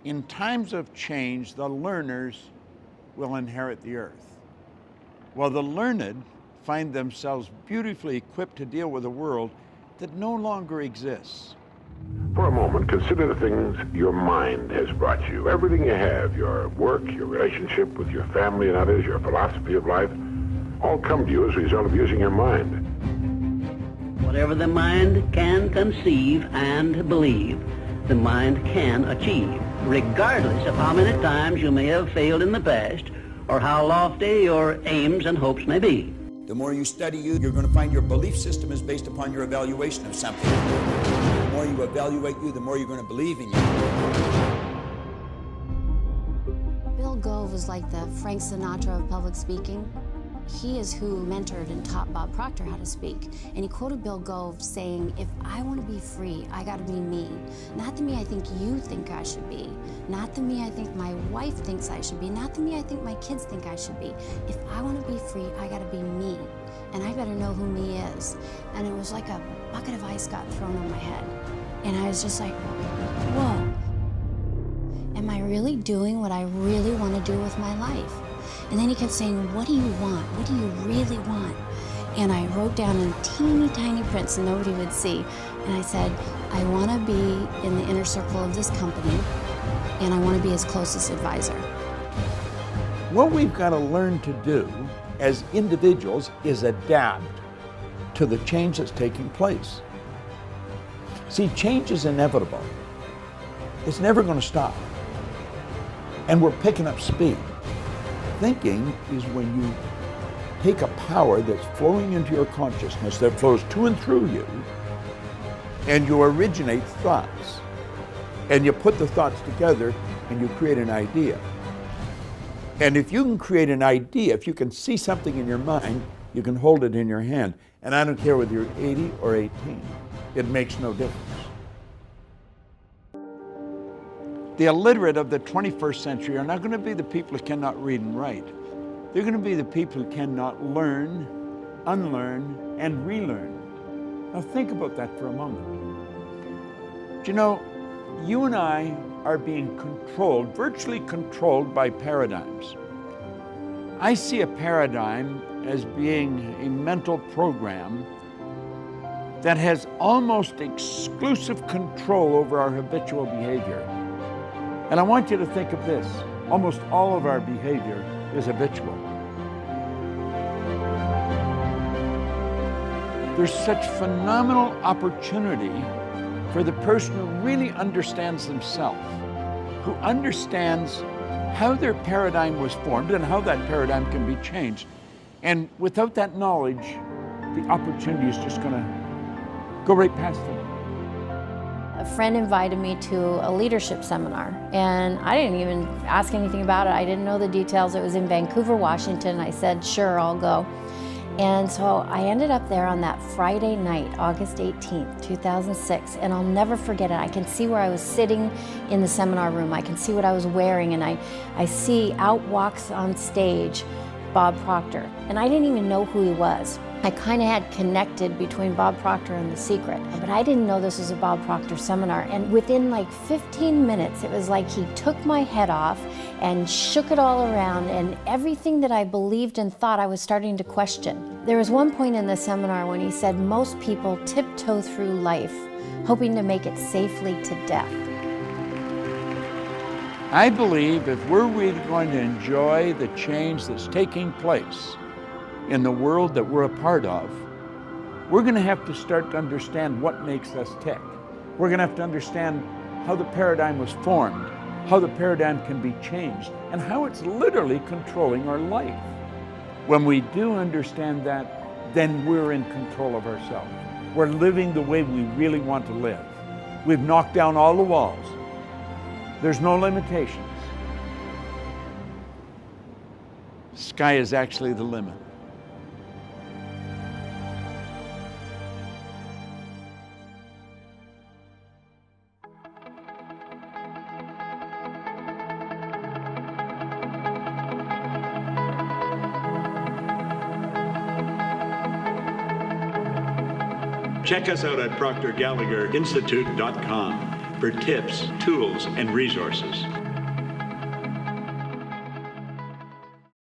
In times of change, the learners will inherit the earth, while the learned find themselves beautifully equipped to deal with a world that no longer exists. For a moment, consider the things your mind has brought you. Everything you have, your work, your relationship with your family and others, your philosophy of life, all come to you as a result of using your mind. Whatever the mind can conceive and believe, the mind can achieve, regardless of how many times you may have failed in the past or how lofty your aims and hopes may be. The more you study you're going to find your belief system is based upon your evaluation of something. The more you evaluate you, the more you're going to believe in you. Bill Gove was like the Frank Sinatra of public speaking. He is who mentored and taught Bob Proctor how to speak. And he quoted Bill Gove saying, if I want to be free, I got to be me. Not the me I think you think I should be. Not the me I think my wife thinks I should be. Not the me I think my kids think I should be. If I want to be free, I got to be me. And I better know who me is. And it was like a bucket of ice got thrown on my head. And I was just like, whoa. Am I really doing what I really want to do with my life? And then he kept saying, what do you want? What do you really want? And I wrote down in teeny tiny print so nobody would see. And I said, I want to be in the inner circle of this company, and I want to be his closest advisor. What we've got to learn to do as individuals is adapt to the change that's taking place. See, change is inevitable. It's never going to stop. And we're picking up speed. Thinking is when you take a power that's flowing into your consciousness, that flows to and through you, and you originate thoughts. And you put the thoughts together and you create an idea. And if you can create an idea, if you can see something in your mind, you can hold it in your hand. And I don't care whether you're 80 or 18. It makes no difference. The illiterate of the 21st century are not going to be the people who cannot read and write. They're going to be the people who cannot learn, unlearn, and relearn. Now think about that for a moment. Do you know, you and I are being controlled, virtually controlled by paradigms. I see a paradigm as being a mental program that has almost exclusive control over our habitual behavior. And I want you to think of this. Almost all of our behavior is habitual. There's such phenomenal opportunity for the person who really understands themselves, who understands how their paradigm was formed and how that paradigm can be changed. And without that knowledge, the opportunity is just going to go right past them. A friend invited me to a leadership seminar, and I didn't even ask anything about it. I didn't know the details. It was in Vancouver, Washington. I said, sure, I'll go. And so I ended up there on that Friday night, August 18th, 2006, and I'll never forget it. I can see where I was sitting in the seminar room. I can see what I was wearing, and I see out walks on stage Bob Proctor, and I didn't even know who he was. I kind of had connected between Bob Proctor and The Secret, but I didn't know this was a Bob Proctor seminar. And within like 15 minutes, it was like he took my head off and shook it all around, and everything that I believed and thought I was starting to question. There was one point in the seminar when he said most people tiptoe through life, hoping to make it safely to death. I believe if we're really going to enjoy the change that's taking place in the world that we're a part of, we're going to have to start to understand what makes us tick. We're going to have to understand how the paradigm was formed, how the paradigm can be changed, and how it's literally controlling our life. When we do understand that, then we're in control of ourselves. We're living the way we really want to live. We've knocked down all the walls. There's no limitations. Sky is actually the limit. Check us out at ProctorGallagherInstitute.com. for tips, tools, and resources.